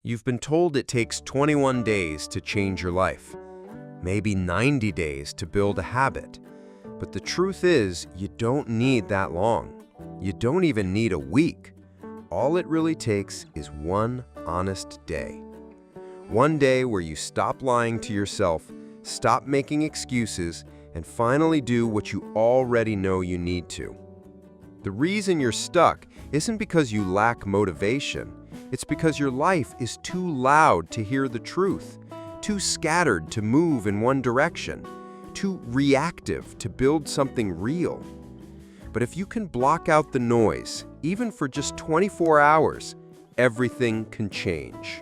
You've been told it takes 21 days to change your life, maybe 90 days to build a habit. But the truth is, you don't need that long. You don't even need a week. All it really takes is one honest day. One day where you stop lying to yourself, stop making excuses, and finally do what you already know you need to. The reason you're stuck isn't because you lack motivation. It's because your life is too loud to hear the truth, too scattered to move in one direction, too reactive to build something real. But if you can block out the noise, even for just 24 hours, everything can change.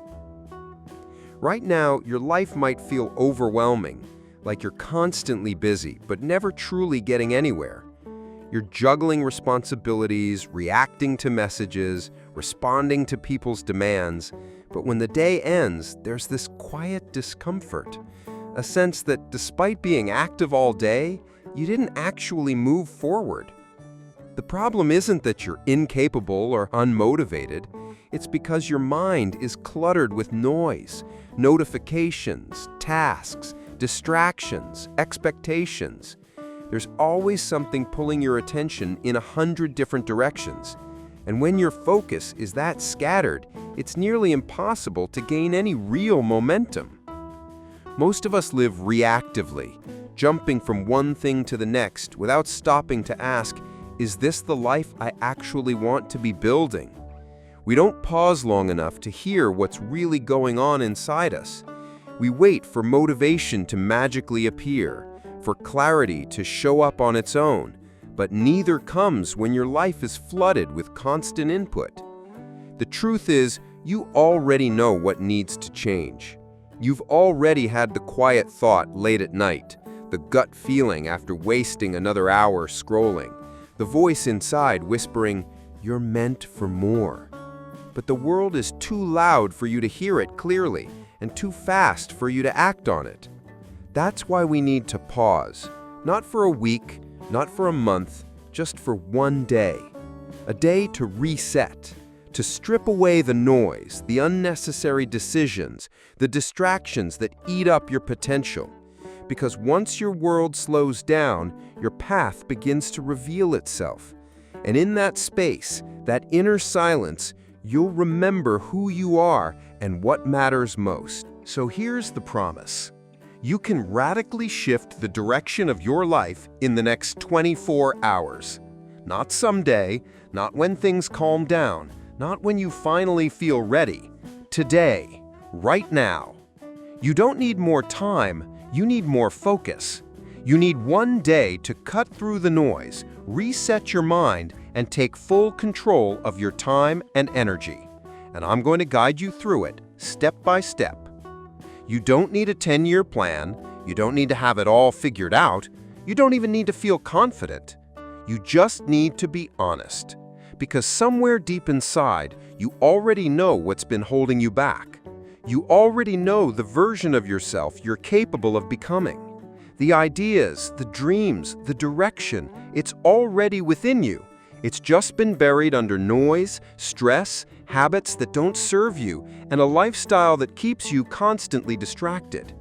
Right now, your life might feel overwhelming, like you're constantly busy, but never truly getting anywhere. You're juggling responsibilities, reacting to messages, responding to people's demands, but when the day ends, there's this quiet discomfort, a sense that despite being active all day, you didn't actually move forward. The problem isn't that you're incapable or unmotivated, it's because your mind is cluttered with noise, notifications, tasks, distractions, expectations. There's always something pulling your attention in 100 different directions. And when your focus is that scattered, it's nearly impossible to gain any real momentum. Most of us live reactively, jumping from one thing to the next without stopping to ask, is this the life I actually want to be building? We don't pause long enough to hear what's really going on inside us. We wait for motivation to magically appear, for clarity to show up on its own, but neither comes when your life is flooded with constant input. The truth is, you already know what needs to change. You've already had the quiet thought late at night, the gut feeling after wasting another hour scrolling, the voice inside whispering, "You're meant for more." But the world is too loud for you to hear it clearly, and too fast for you to act on it. That's why we need to pause, not for a week, not for a month, just for one day. A day to reset, to strip away the noise, the unnecessary decisions, the distractions that eat up your potential. Because once your world slows down, your path begins to reveal itself. And in that space, that inner silence, you'll remember who you are and what matters most. So here's the promise. You can radically shift the direction of your life in the next 24 hours. Not someday, not when things calm down, not when you finally feel ready. Today, right now. You don't need more time, you need more focus. You need one day to cut through the noise, reset your mind, and take full control of your time and energy. And I'm going to guide you through it, step by step. You don't need a 10-year plan, you don't need to have it all figured out, you don't even need to feel confident. You just need to be honest, because somewhere deep inside, you already know what's been holding you back. You already know the version of yourself you're capable of becoming. The ideas, the dreams, the direction, it's already within you. It's just been buried under noise, stress, habits that don't serve you, and a lifestyle that keeps you constantly distracted.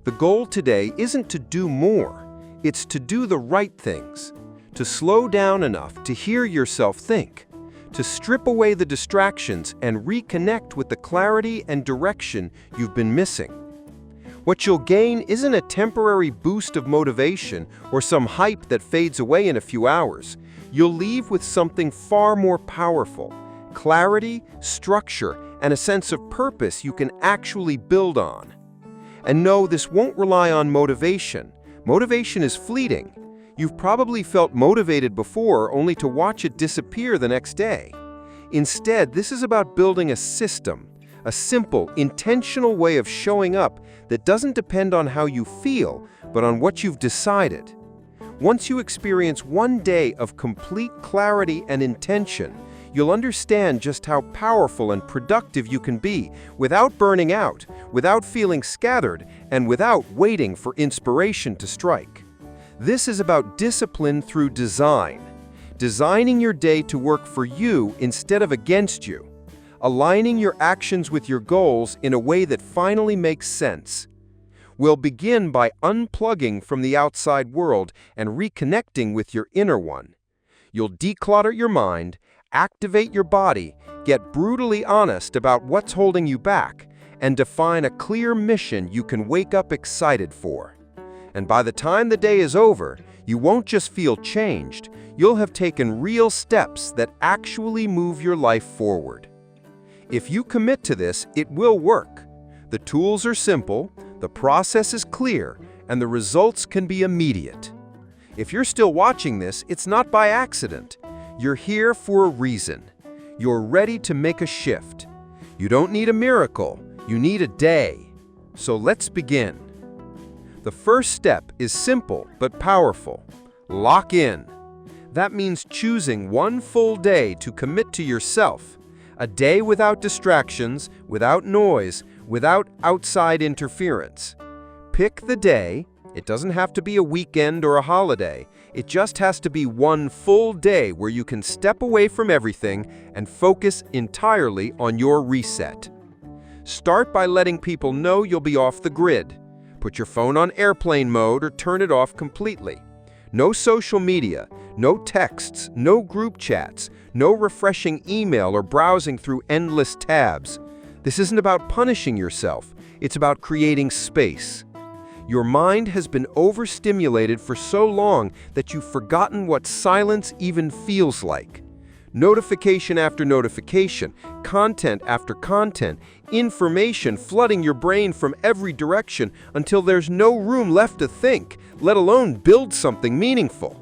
The goal today isn't to do more, it's to do the right things, to slow down enough to hear yourself think, to strip away the distractions and reconnect with the clarity and direction you've been missing. What you'll gain isn't a temporary boost of motivation or some hype that fades away in a few hours. You'll leave with something far more powerful, clarity, structure, and a sense of purpose you can actually build on. And no, this won't rely on motivation. Motivation is fleeting. You've probably felt motivated before only to watch it disappear the next day. Instead, this is about building a system, a simple, intentional way of showing up that doesn't depend on how you feel, but on what you've decided. Once you experience one day of complete clarity and intention, you'll understand just how powerful and productive you can be without burning out, without feeling scattered, and without waiting for inspiration to strike. This is about discipline through design, designing your day to work for you instead of against you. aligning your actions with your goals in a way that finally makes sense. We'll begin by unplugging from the outside world and reconnecting with your inner one. You'll declutter your mind, activate your body, get brutally honest about what's holding you back, and define a clear mission you can wake up excited for. And by the time the day is over, you won't just feel changed, you'll have taken real steps that actually move your life forward. If you commit to this, it will work. The tools are simple, the process is clear, and the results can be immediate. If you're still watching this, it's not by accident. You're here for a reason. You're ready to make a shift. You don't need a miracle, you need a day. So let's begin. The first step is simple but powerful. Lock in. That means choosing one full day to commit to yourself. A day without distractions, without noise, without outside interference. Pick the day. It doesn't have to be a weekend or a holiday. It just has to be one full day where you can step away from everything and focus entirely on your reset. Start by letting people know you'll be off the grid. Put your phone on airplane mode or turn it off completely. No social media, no texts, no group chats, no refreshing email or browsing through endless tabs. This isn't about punishing yourself, it's about creating space. Your mind has been overstimulated for so long that you've forgotten what silence even feels like. Notification after notification, content after content, information flooding your brain from every direction until there's no room left to think, let alone build something meaningful.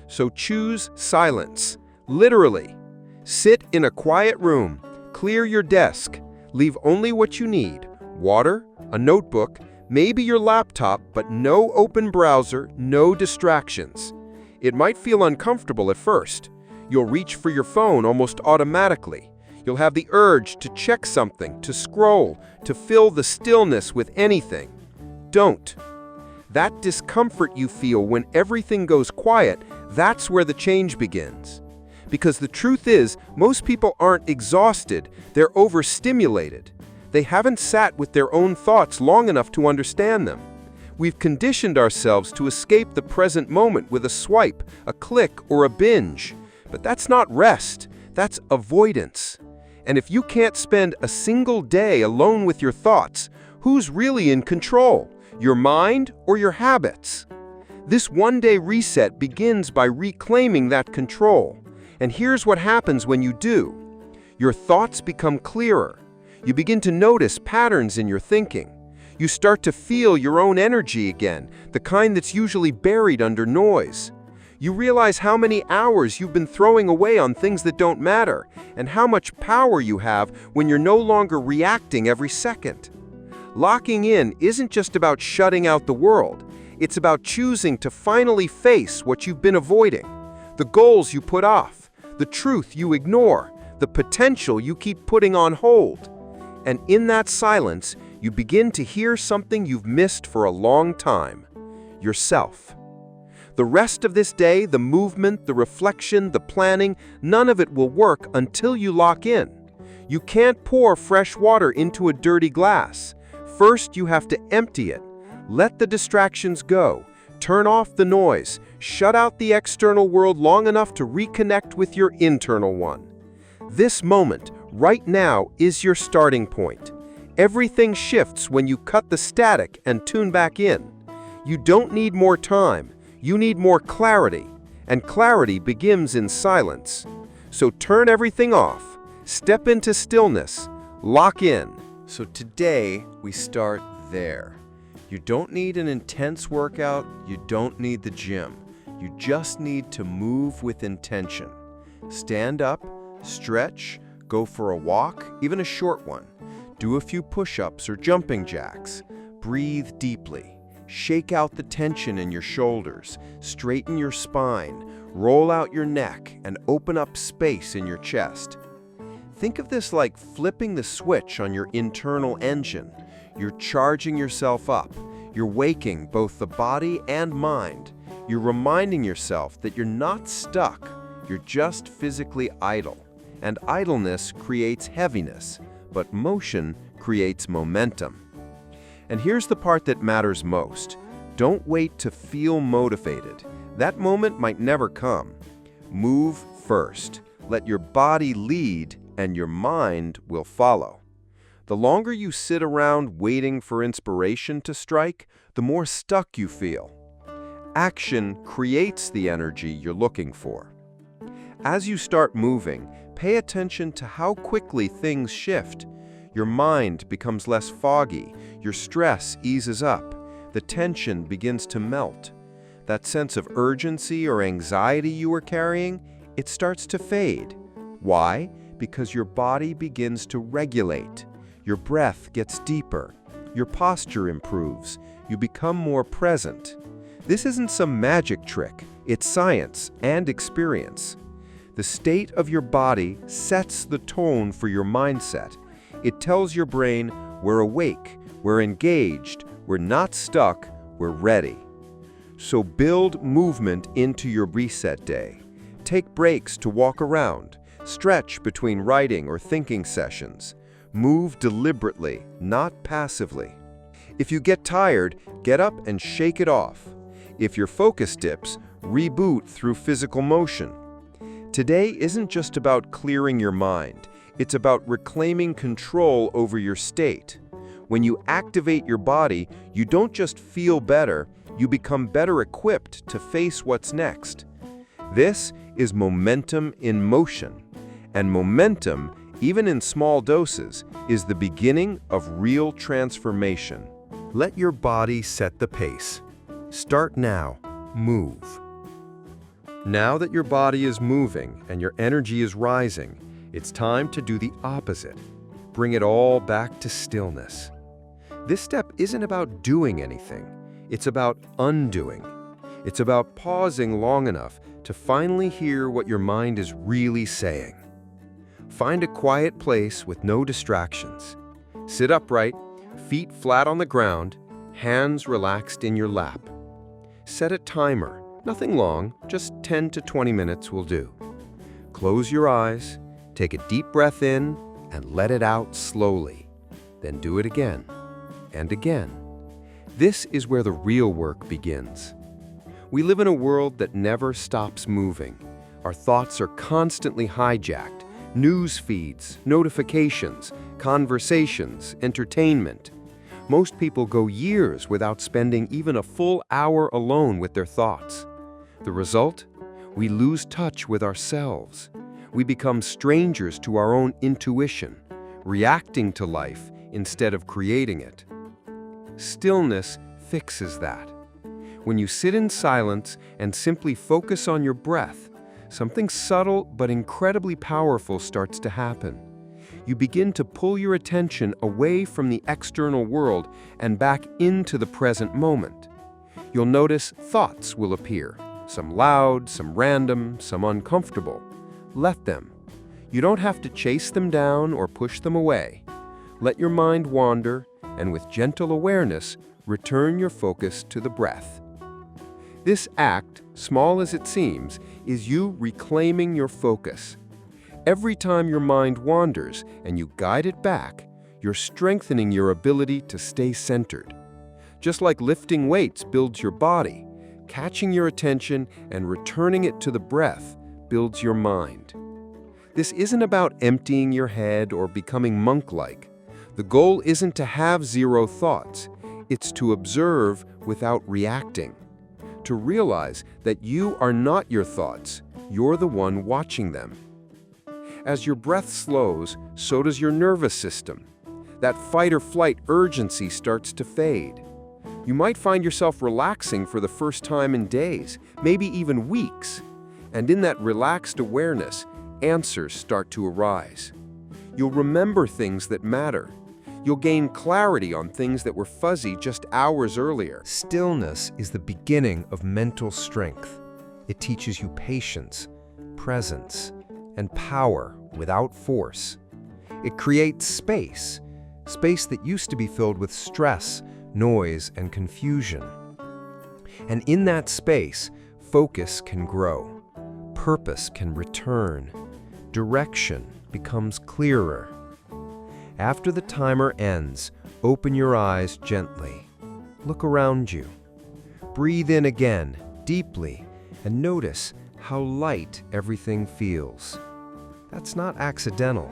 So choose silence, literally. Sit in a quiet room, clear your desk, leave only what you need, water, a notebook, maybe your laptop, but no open browser, no distractions. It might feel uncomfortable at first. You'll reach for your phone almost automatically. You'll have the urge to check something, to scroll, to fill the stillness with anything. Don't. That discomfort you feel when everything goes quiet, that's where the change begins. Because the truth is, most people aren't exhausted, they're overstimulated. They haven't sat with their own thoughts long enough to understand them. We've conditioned ourselves to escape the present moment with a swipe, a click, or a binge. But that's not rest, that's avoidance. And if you can't spend a single day alone with your thoughts, who's really in control? Your mind or your habits? This one-day reset begins by reclaiming that control. And here's what happens when you do. Your thoughts become clearer. You begin to notice patterns in your thinking. You start to feel your own energy again, the kind that's usually buried under noise. You realize how many hours you've been throwing away on things that don't matter, and how much power you have when you're no longer reacting every second. Locking in isn't just about shutting out the world. It's about choosing to finally face what you've been avoiding, the goals you put off, the truth you ignore, the potential you keep putting on hold. And in that silence, you begin to hear something you've missed for a long time: yourself. The rest of this day, the movement, the reflection, the planning, none of it will work until you lock in. You can't pour fresh water into a dirty glass. First, you have to empty it. Let the distractions go. Turn off the noise. Shut out the external world long enough to reconnect with your internal one. This moment, right now, is your starting point. Everything shifts when you cut the static and tune back in. You don't need more time. You need more clarity, and clarity begins in silence. So turn everything off, step into stillness, lock in. So today, we start there. You don't need an intense workout, you don't need the gym. You just need to move with intention. Stand up, stretch, go for a walk, even a short one. Do a few push-ups or jumping jacks. Breathe deeply. Shake out the tension in your shoulders, straighten your spine, roll out your neck, and open up space in your chest. Think of this like flipping the switch on your internal engine. You're charging yourself up. You're waking both the body and mind. You're reminding yourself that you're not stuck. You're just physically idle. and idleness creates heaviness, but motion creates momentum. And here's the part that matters most. Don't wait to feel motivated. That moment might never come. Move first. Let your body lead, and your mind will follow. The longer you sit around waiting for inspiration to strike, the more stuck you feel. Action creates the energy you're looking for. As you start moving, pay attention to how quickly things shift. Your mind becomes less foggy, your stress eases up, the tension begins to melt. That sense of urgency or anxiety you were carrying, it starts to fade. Why? Because your body begins to regulate. Your breath gets deeper. Your posture improves. You become more present. This isn't some magic trick. It's science and experience. The state of your body sets the tone for your mindset. It tells your brain, we're awake, we're engaged, we're not stuck, we're ready. So build movement into your reset day. Take breaks to walk around. Stretch between writing or thinking sessions. Move deliberately, not passively. If you get tired, get up and shake it off. If your focus dips, reboot through physical motion. Today isn't just about clearing your mind. It's about reclaiming control over your state. When you activate your body, you don't just feel better, you become better equipped to face what's next. This is momentum in motion. And momentum, even in small doses, is the beginning of real transformation. Let your body set the pace. Start now. Move. Now that your body is moving and your energy is rising, it's time to do the opposite. Bring it all back to stillness. This step isn't about doing anything. It's about undoing. It's about pausing long enough to finally hear what your mind is really saying. Find a quiet place with no distractions. Sit upright, feet flat on the ground, hands relaxed in your lap. Set a timer, nothing long, just 10 to 20 minutes will do. Close your eyes, take a deep breath in, and let it out slowly. Then do it again and again. This is where the real work begins. We live in a world that never stops moving. Our thoughts are constantly hijacked. News feeds, notifications, conversations, entertainment. Most people go years without spending even a full hour alone with their thoughts. The result? We lose touch with ourselves. We become strangers to our own intuition, reacting to life instead of creating it. Stillness fixes that. When you sit in silence and simply focus on your breath, something subtle but incredibly powerful starts to happen. You begin to pull your attention away from the external world and back into the present moment. You'll notice thoughts will appear, some loud, some random, some uncomfortable. Let them. You don't have to chase them down or push them away. Let your mind wander, and with gentle awareness, return your focus to the breath. This act, small as it seems, is you reclaiming your focus. Every time your mind wanders and you guide it back, you're strengthening your ability to stay centered. Just like lifting weights builds your body, catching your attention and returning it to the breath builds your mind. This isn't about emptying your head or becoming monk-like. The goal isn't to have zero thoughts. It's to observe without reacting. To realize that you are not your thoughts, you're the one watching them. As your breath slows, so does your nervous system. That fight or flight urgency starts to fade. You might find yourself relaxing for the first time in days, maybe even weeks. And in that relaxed awareness, answers start to arise. You'll remember things that matter. You'll gain clarity on things that were fuzzy just hours earlier. Stillness is the beginning of mental strength. It teaches you patience, presence, and power without force. It creates space that used to be filled with stress, noise, and confusion. And in that space, focus can grow, purpose can return, direction becomes clearer. After the timer ends, open your eyes gently. Look around you. Breathe in again, deeply, and notice how light everything feels. That's not accidental.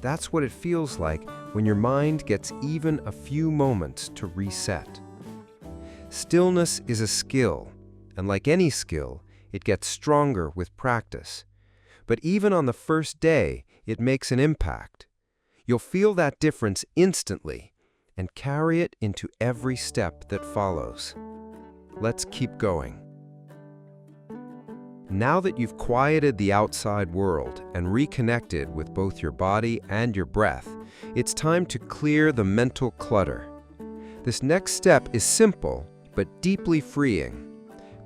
That's what it feels like when your mind gets even a few moments to reset. Stillness is a skill, and like any skill, it gets stronger with practice. But even on the first day, it makes an impact. You'll feel that difference instantly and carry it into every step that follows. Let's keep going. Now that you've quieted the outside world and reconnected with both your body and your breath, it's time to clear the mental clutter. This next step is simple, but deeply freeing.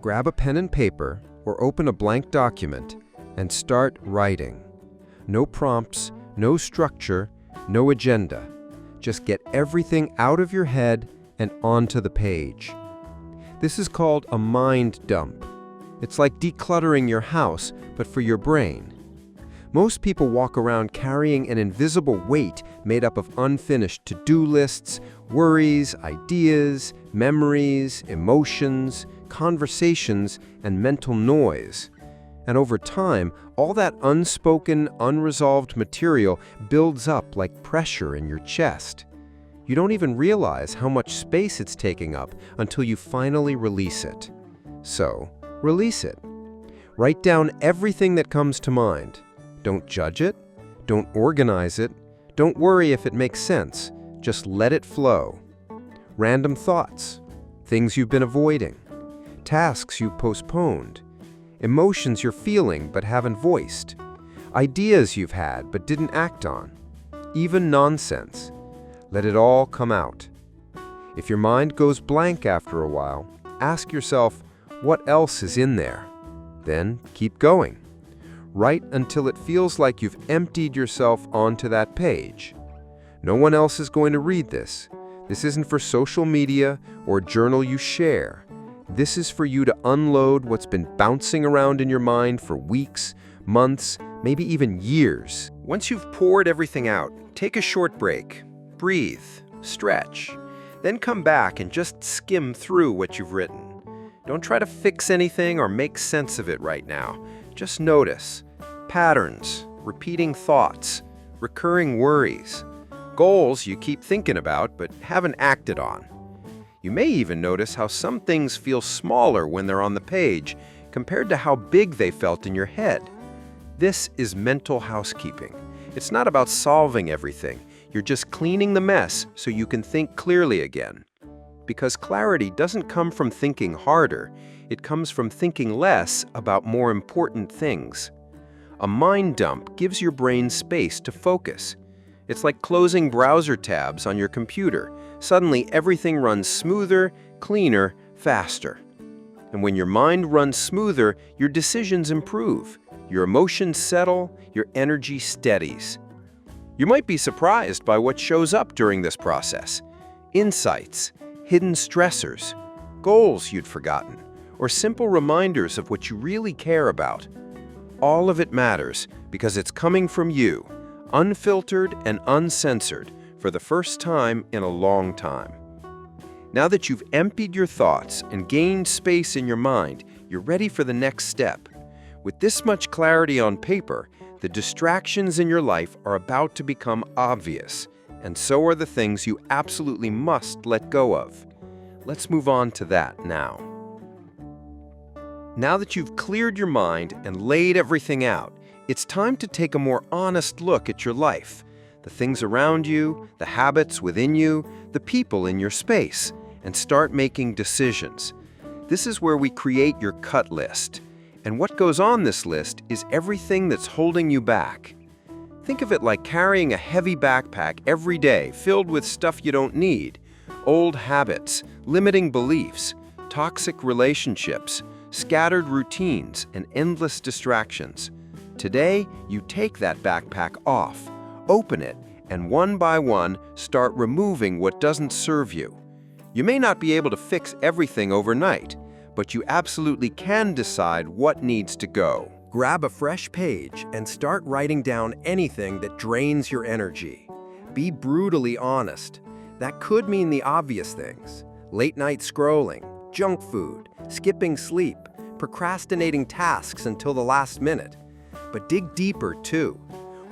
Grab a pen and paper or open a blank document and start writing. No prompts, no structure, no agenda. Just get everything out of your head and onto the page. This is called a mind dump. It's like decluttering your house, but for your brain. Most people walk around carrying an invisible weight made up of unfinished to-do lists, worries, ideas, memories, emotions, conversations, and mental noise. And over time, all that unspoken, unresolved material builds up like pressure in your chest. You don't even realize how much space it's taking up until you finally release it. So, release it. Write down everything that comes to mind. Don't judge it. Don't organize it. Don't worry if it makes sense. Just let it flow. Random thoughts, things you've been avoiding, tasks you've postponed, emotions you're feeling but haven't voiced, ideas you've had but didn't act on, even nonsense. Let it all come out. If your mind goes blank after a while, ask yourself, what else is in there? Then keep going. Write until it feels like you've emptied yourself onto that page. No one else is going to read this. This isn't for social media or a journal you share. This is for you to unload what's been bouncing around in your mind for weeks, months, maybe even years. Once you've poured everything out, take a short break. Breathe, stretch, then come back and just skim through what you've written. Don't try to fix anything or make sense of it right now. Just notice patterns, repeating thoughts, recurring worries, goals you keep thinking about but haven't acted on. You may even notice how some things feel smaller when they're on the page compared to how big they felt in your head. This is mental housekeeping. It's not about solving everything. You're just cleaning the mess so you can think clearly again. Because clarity doesn't come from thinking harder, it comes from thinking less about more important things. A mind dump gives your brain space to focus. It's like closing browser tabs on your computer. Suddenly, everything runs smoother, cleaner, faster. And when your mind runs smoother, your decisions improve, your emotions settle, your energy steadies. You might be surprised by what shows up during this process. Insights, hidden stressors, goals you'd forgotten, or simple reminders of what you really care about. All of it matters because it's coming from you, unfiltered and uncensored, for the first time in a long time. Now that you've emptied your thoughts and gained space in your mind, you're ready for the next step. With this much clarity on paper, the distractions in your life are about to become obvious, and so are the things you absolutely must let go of. Let's move on to that now. Now that you've cleared your mind and laid everything out, it's time to take a more honest look at your life, the things around you, the habits within you, the people in your space, and start making decisions. This is where we create your cut list. And what goes on this list is everything that's holding you back. Think of it like carrying a heavy backpack every day filled with stuff you don't need, old habits, limiting beliefs, toxic relationships, scattered routines, and endless distractions. Today, you take that backpack off, open it, and one by one, start removing what doesn't serve you. You may not be able to fix everything overnight, but you absolutely can decide what needs to go. Grab a fresh page and start writing down anything that drains your energy. Be brutally honest. That could mean the obvious things: late night scrolling, junk food, skipping sleep, procrastinating tasks until the last minute. But dig deeper too.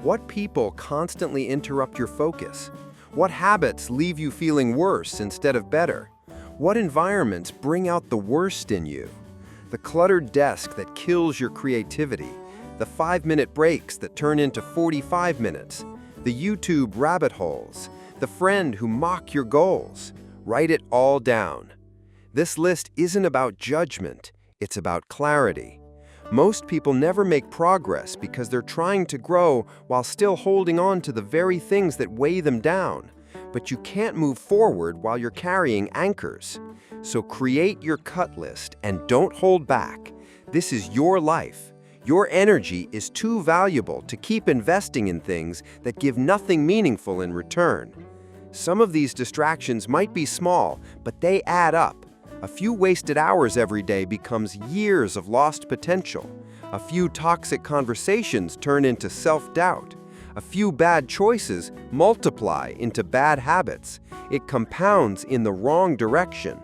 What people constantly interrupt your focus? What habits leave you feeling worse instead of better? What environments bring out the worst in you? The cluttered desk that kills your creativity, the 5-minute breaks that turn into 45 minutes, the YouTube rabbit holes, the friend who mock your goals. Write it all down. This list isn't about judgment, it's about clarity. Most people never make progress because they're trying to grow while still holding on to the very things that weigh them down. But you can't move forward while you're carrying anchors. So create your cut list and don't hold back. This is your life. Your energy is too valuable to keep investing in things that give nothing meaningful in return. Some of these distractions might be small, but they add up. A few wasted hours every day becomes years of lost potential. A few toxic conversations turn into self-doubt. A few bad choices multiply into bad habits. It compounds in the wrong direction.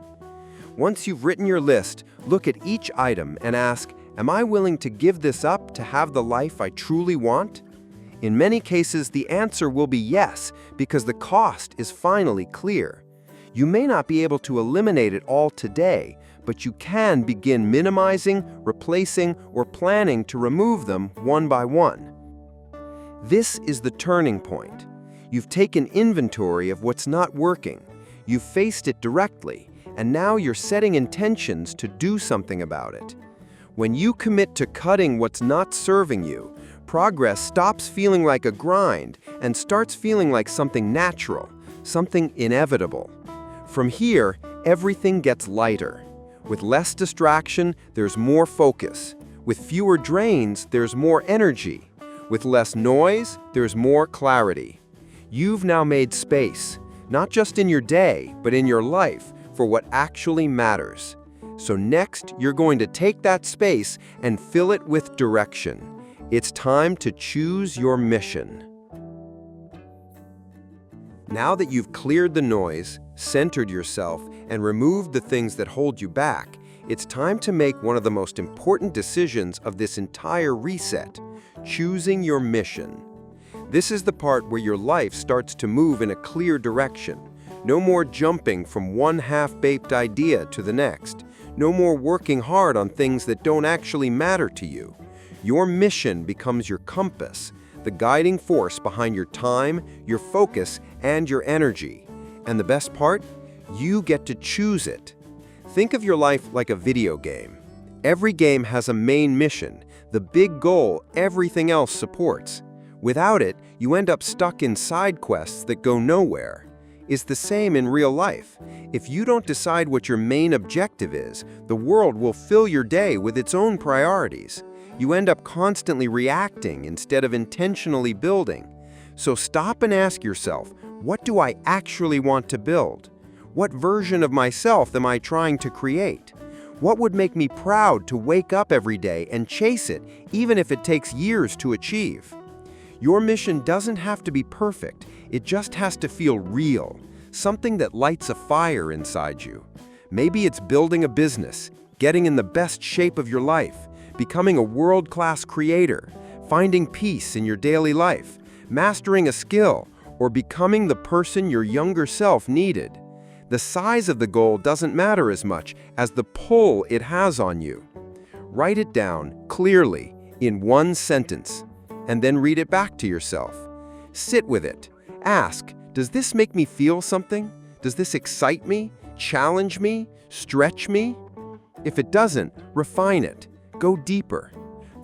Once you've written your list, look at each item and ask, am I willing to give this up to have the life I truly want? In many cases, the answer will be yes, because the cost is finally clear. You may not be able to eliminate it all today, but you can begin minimizing, replacing, or planning to remove them one by one. This is the turning point. You've taken inventory of what's not working. You've faced it directly, and now you're setting intentions to do something about it. When you commit to cutting what's not serving you, progress stops feeling like a grind and starts feeling like something natural, something inevitable. From here, everything gets lighter. With less distraction, there's more focus. With fewer drains, there's more energy. With less noise, there's more clarity. You've now made space, not just in your day, but in your life, for what actually matters. So next, you're going to take that space and fill it with direction. It's time to choose your mission. Now that you've cleared the noise, centered yourself, and removed the things that hold you back, it's time to make one of the most important decisions of this entire reset: choosing your mission. This is the part where your life starts to move in a clear direction. No more jumping from one half-baked idea to the next. No more working hard on things that don't actually matter to you. Your mission becomes your compass, the guiding force behind your time, your focus, and your energy. And the best part? You get to choose it. Think of your life like a video game. Every game has a main mission, the big goal everything else supports. Without it, you end up stuck in side quests that go nowhere. It's the same in real life. If you don't decide what your main objective is, the world will fill your day with its own priorities. You end up constantly reacting instead of intentionally building. So stop and ask yourself, what do I actually want to build? What version of myself am I trying to create? What would make me proud to wake up every day and chase it, even if it takes years to achieve? Your mission doesn't have to be perfect. It just has to feel real, something that lights a fire inside you. Maybe it's building a business, getting in the best shape of your life, becoming a world-class creator, finding peace in your daily life, mastering a skill, or becoming the person your younger self needed. The size of the goal doesn't matter as much as the pull it has on you. Write it down clearly in one sentence, and then read it back to yourself. Sit with it. Ask, does this make me feel something? Does this excite me, challenge me, stretch me? If it doesn't, refine it. Go deeper.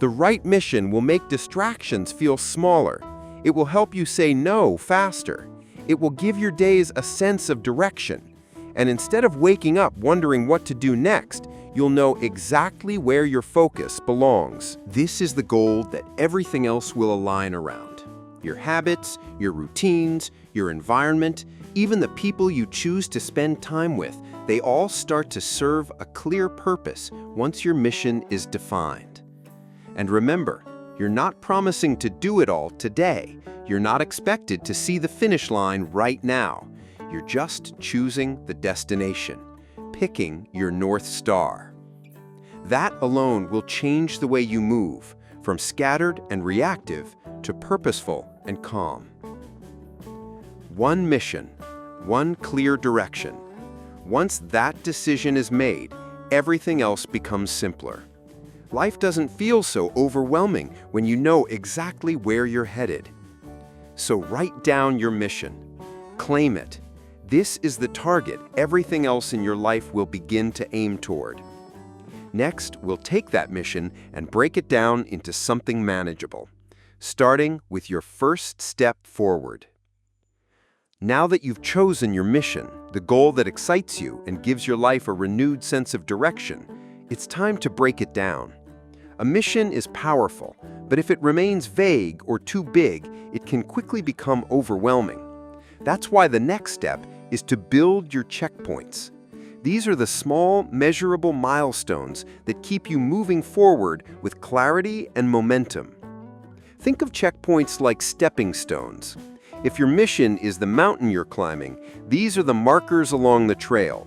The right mission will make distractions feel smaller. It will help you say no faster. It will give your days a sense of direction. And instead of waking up wondering what to do next, you'll know exactly where your focus belongs. This is the goal that everything else will align around. Your habits, your routines, your environment, even the people you choose to spend time with, they all start to serve a clear purpose once your mission is defined. And remember, you're not promising to do it all today. You're not expected to see the finish line right now. You're just choosing the destination, picking your North Star. That alone will change the way you move, from scattered and reactive to purposeful and calm. One mission, one clear direction. Once that decision is made, everything else becomes simpler. Life doesn't feel so overwhelming when you know exactly where you're headed. So write down your mission. Claim it. This is the target everything else in your life will begin to aim toward. Next, we'll take that mission and break it down into something manageable, starting with your first step forward. Now that you've chosen your mission, the goal that excites you and gives your life a renewed sense of direction, it's time to break it down. A mission is powerful, but if it remains vague or too big, it can quickly become overwhelming. That's why the next step is to build your checkpoints. These are the small, measurable milestones that keep you moving forward with clarity and momentum. Think of checkpoints like stepping stones. If your mission is the mountain you're climbing, these are the markers along the trail.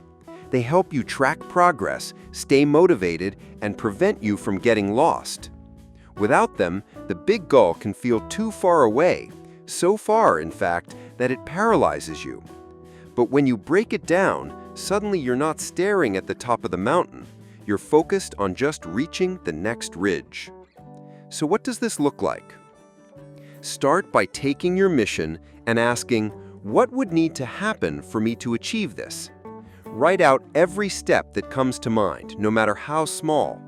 They help you track progress, stay motivated, and prevent you from getting lost. Without them, the big goal can feel too far away, so far, in fact, that it paralyzes you. But when you break it down, suddenly you're not staring at the top of the mountain. You're focused on just reaching the next ridge. So what does this look like? Start by taking your mission and asking, what would need to happen for me to achieve this? Write out every step that comes to mind, no matter how small.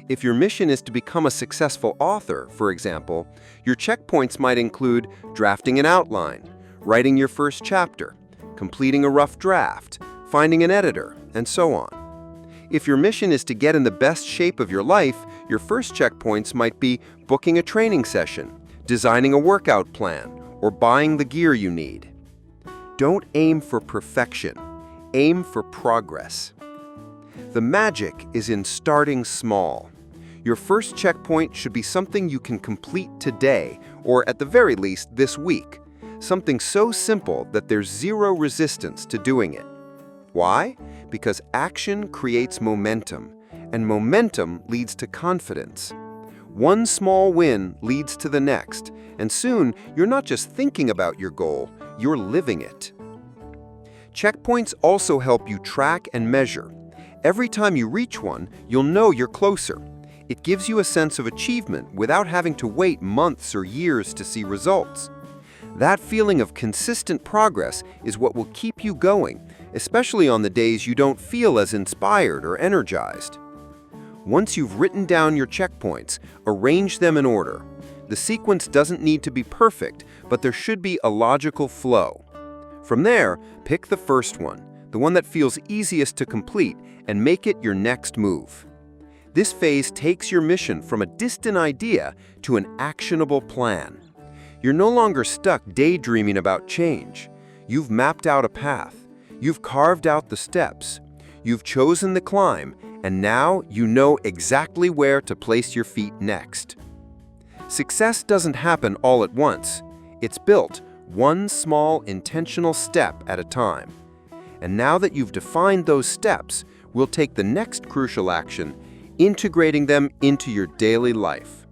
If your mission is to become a successful author, for example, your checkpoints might include drafting an outline, writing your first chapter, completing a rough draft, finding an editor, and so on. If your mission is to get in the best shape of your life, your first checkpoints might be booking a training session, designing a workout plan, or buying the gear you need. Don't aim for perfection. Aim for progress. The magic is in starting small. Your first checkpoint should be something you can complete today, or at the very least this week. Something so simple that there's zero resistance to doing it. Why? Because action creates momentum, and momentum leads to confidence. One small win leads to the next, and soon you're not just thinking about your goal, you're living it. Checkpoints also help you track and measure. Every time you reach one, you'll know you're closer. It gives you a sense of achievement without having to wait months or years to see results. That feeling of consistent progress is what will keep you going, especially on the days you don't feel as inspired or energized. Once you've written down your checkpoints, arrange them in order. The sequence doesn't need to be perfect, but there should be a logical flow. From there, pick the first one, the one that feels easiest to complete, and make it your next move. This phase takes your mission from a distant idea to an actionable plan. You're no longer stuck daydreaming about change. You've mapped out a path. You've carved out the steps. You've chosen the climb, and now you know exactly where to place your feet next. Success doesn't happen all at once. It's built one small intentional step at a time. And now that you've defined those steps, we'll take the next crucial action, integrating them into your daily life.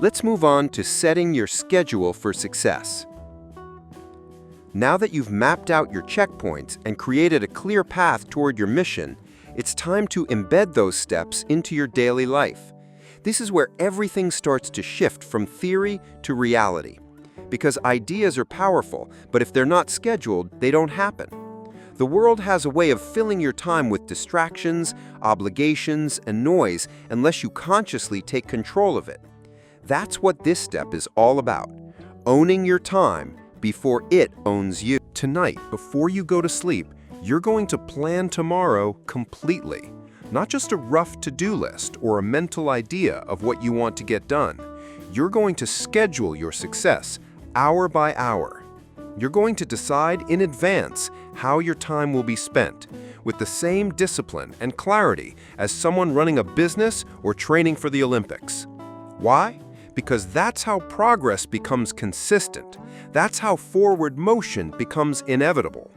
Let's move on to setting your schedule for success. Now that you've mapped out your checkpoints and created a clear path toward your mission, it's time to embed those steps into your daily life. This is where everything starts to shift from theory to reality. Because ideas are powerful, but if they're not scheduled, they don't happen. The world has a way of filling your time with distractions, obligations, and noise unless you consciously take control of it. That's what this step is all about, owning your time before it owns you. Tonight, before you go to sleep, you're going to plan tomorrow completely. Not just a rough to-do list or a mental idea of what you want to get done. You're going to schedule your success hour by hour. You're going to decide in advance how your time will be spent, with the same discipline and clarity as someone running a business or training for the Olympics. Why? Because that's how progress becomes consistent. That's how forward motion becomes inevitable.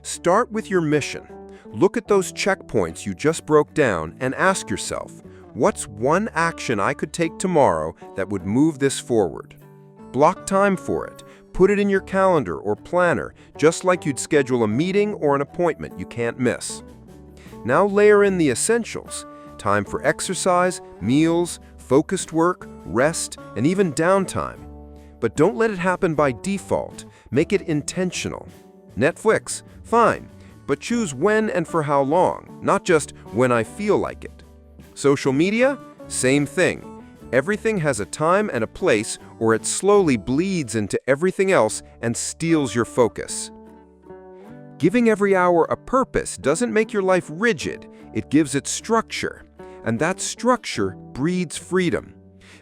Start with your mission. Look at those checkpoints you just broke down and ask yourself, what's one action I could take tomorrow that would move this forward? Block time for it. Put it in your calendar or planner, just like you'd schedule a meeting or an appointment you can't miss. Now layer in the essentials: time for exercise, meals, focused work, rest, and even downtime. But don't let it happen by default. Make it intentional. Netflix, fine, but choose when and for how long, not just when I feel like it. Social media, same thing. Everything has a time and a place, or it slowly bleeds into everything else and steals your focus. Giving every hour a purpose doesn't make your life rigid, it gives it structure. And that structure breeds freedom.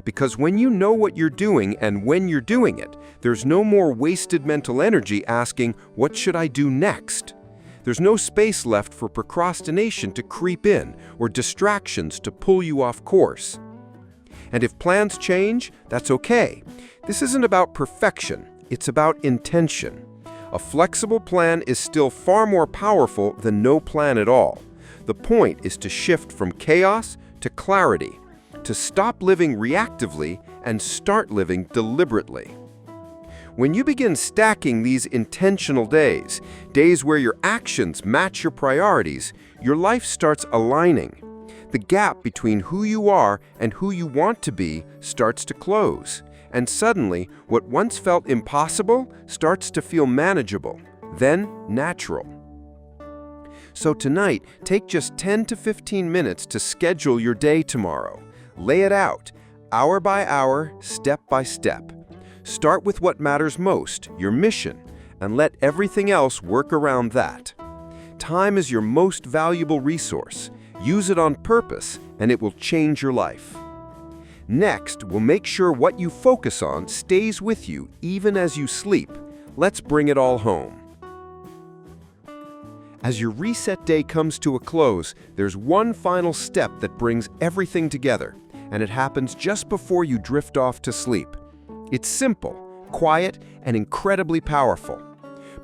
Because when you know what you're doing and when you're doing it, there's no more wasted mental energy asking, what should I do next? There's no space left for procrastination to creep in or distractions to pull you off course. And if plans change, that's okay. This isn't about perfection, it's about intention. A flexible plan is still far more powerful than no plan at all. The point is to shift from chaos to clarity, to stop living reactively and start living deliberately. When you begin stacking these intentional days, days where your actions match your priorities, your life starts aligning. The gap between who you are and who you want to be starts to close. And suddenly, what once felt impossible starts to feel manageable, then natural. So tonight, take just 10 to 15 minutes to schedule your day tomorrow. Lay it out, hour by hour, step by step. Start with what matters most, your mission, and let everything else work around that. Time is your most valuable resource. Use it on purpose, and it will change your life. Next, we'll make sure what you focus on stays with you even as you sleep. Let's bring it all home. As your reset day comes to a close, there's one final step that brings everything together, and it happens just before you drift off to sleep. It's simple, quiet, and incredibly powerful.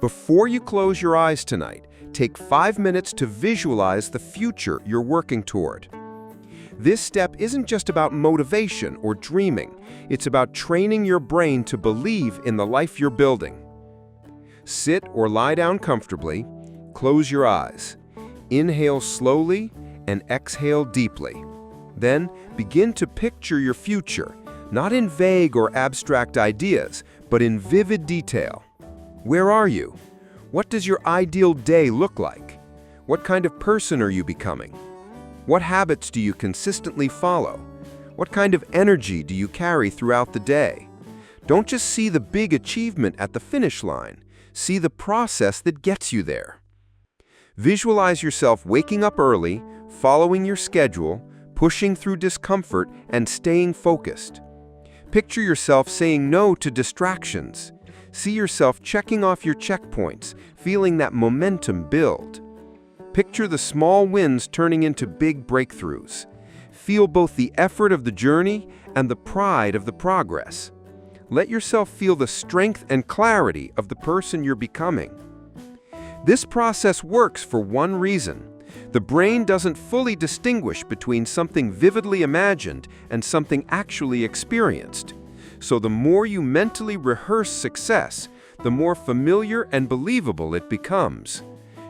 Before you close your eyes tonight, take 5 minutes to visualize the future you're working toward. This step isn't just about motivation or dreaming, it's about training your brain to believe in the life you're building. Sit or lie down comfortably, close your eyes, inhale slowly and exhale deeply. Then begin to picture your future, not in vague or abstract ideas, but in vivid detail. Where are you? What does your ideal day look like? What kind of person are you becoming? What habits do you consistently follow? What kind of energy do you carry throughout the day? Don't just see the big achievement at the finish line. See the process that gets you there. Visualize yourself waking up early, following your schedule, pushing through discomfort, and staying focused. Picture yourself saying no to distractions. See yourself checking off your checkpoints, feeling that momentum build. Picture the small wins turning into big breakthroughs. Feel both the effort of the journey and the pride of the progress. Let yourself feel the strength and clarity of the person you're becoming. This process works for one reason. The brain doesn't fully distinguish between something vividly imagined and something actually experienced. So the more you mentally rehearse success, the more familiar and believable it becomes.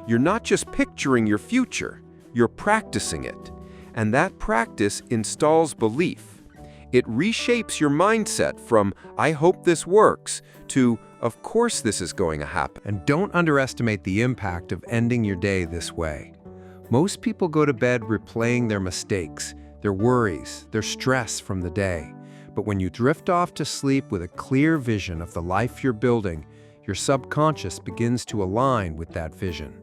You're not just picturing your future, you're practicing it. And that practice installs belief. It reshapes your mindset from, I hope this works, to, of course this is going to happen. And don't underestimate the impact of ending your day this way. Most people go to bed replaying their mistakes, their worries, their stress from the day. But when you drift off to sleep with a clear vision of the life you're building, your subconscious begins to align with that vision.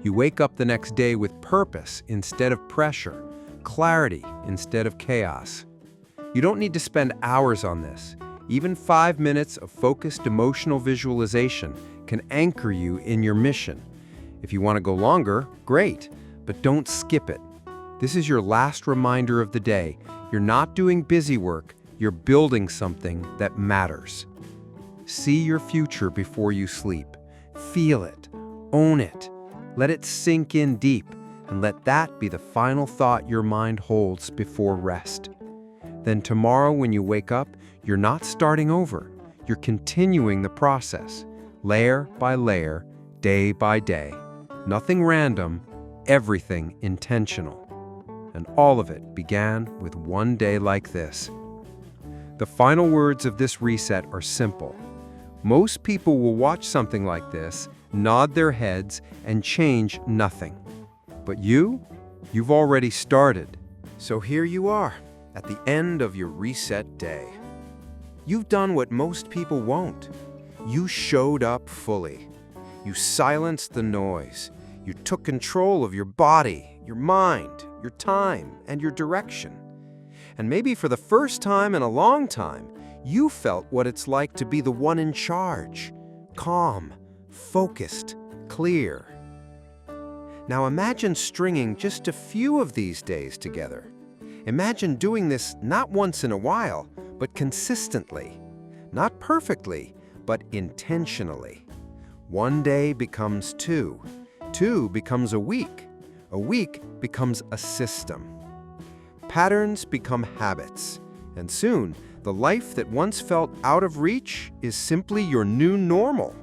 You wake up the next day with purpose instead of pressure, clarity instead of chaos. You don't need to spend hours on this. Even 5 minutes of focused emotional visualization can anchor you in your mission. If you want to go longer, great, but don't skip it. This is your last reminder of the day. You're not doing busy work, you're building something that matters. See your future before you sleep. Feel it. Own it. Let it sink in deep, and let that be the final thought your mind holds before rest. Then tomorrow when you wake up, you're not starting over. You're continuing the process, layer by layer, day by day. Nothing random, everything intentional. And all of it began with one day like this. The final words of this reset are simple. Most people will watch something like this, nod their heads, and change nothing. But you've already started. So here you are, at the end of your reset day. You've done what most people won't. You showed up fully. You silenced the noise. You took control of your body, your mind, your time, and your direction. And maybe for the first time in a long time, you felt what it's like to be the one in charge. Calm, focused, clear. Now imagine stringing just a few of these days together. Imagine doing this not once in a while, but consistently. Not perfectly, but intentionally. One day becomes two. Two becomes a week becomes a system. Patterns become habits, and soon the life that once felt out of reach is simply your new normal.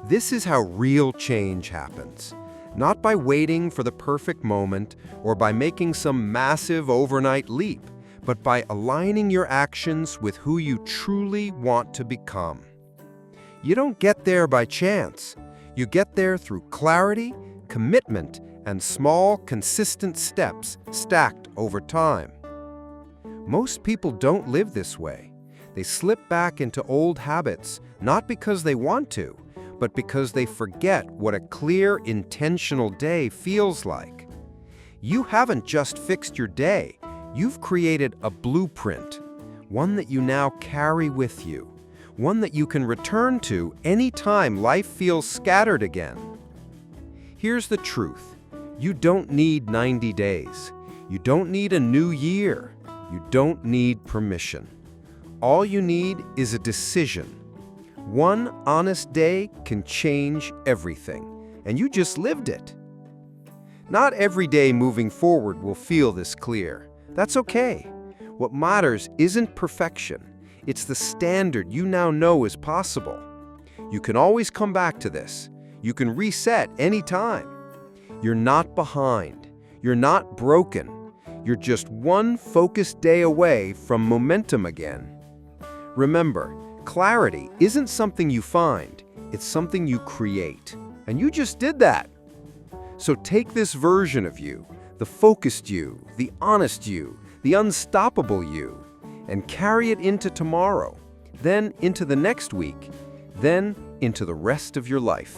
This is how real change happens, not by waiting for the perfect moment or by making some massive overnight leap, but by aligning your actions with who you truly want to become. You don't get there by chance. You get there through clarity, commitment, and small, consistent steps stacked over time. Most people don't live this way. They slip back into old habits, not because they want to, but because they forget what a clear, intentional day feels like. You haven't just fixed your day, you've created a blueprint, one that you now carry with you, one that you can return to anytime life feels scattered again. Here's the truth. You don't need 90 days. You don't need a new year. You don't need permission. All you need is a decision. One honest day can change everything, and you just lived it. Not every day moving forward will feel this clear. That's okay. What matters isn't perfection. It's the standard you now know is possible. You can always come back to this. You can reset anytime. You're not behind. You're not broken. You're just one focused day away from momentum again. Remember, clarity isn't something you find. It's something you create. And you just did that. So take this version of you, the focused you, the honest you, the unstoppable you, and carry it into tomorrow, then into the next week, then into the rest of your life.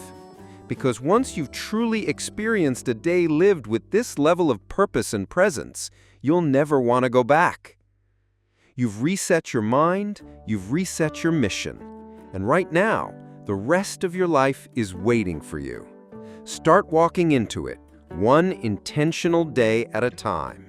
Because once you've truly experienced a day lived with this level of purpose and presence, you'll never want to go back. You've reset your mind, you've reset your mission, and right now, the rest of your life is waiting for you. Start walking into it, one intentional day at a time.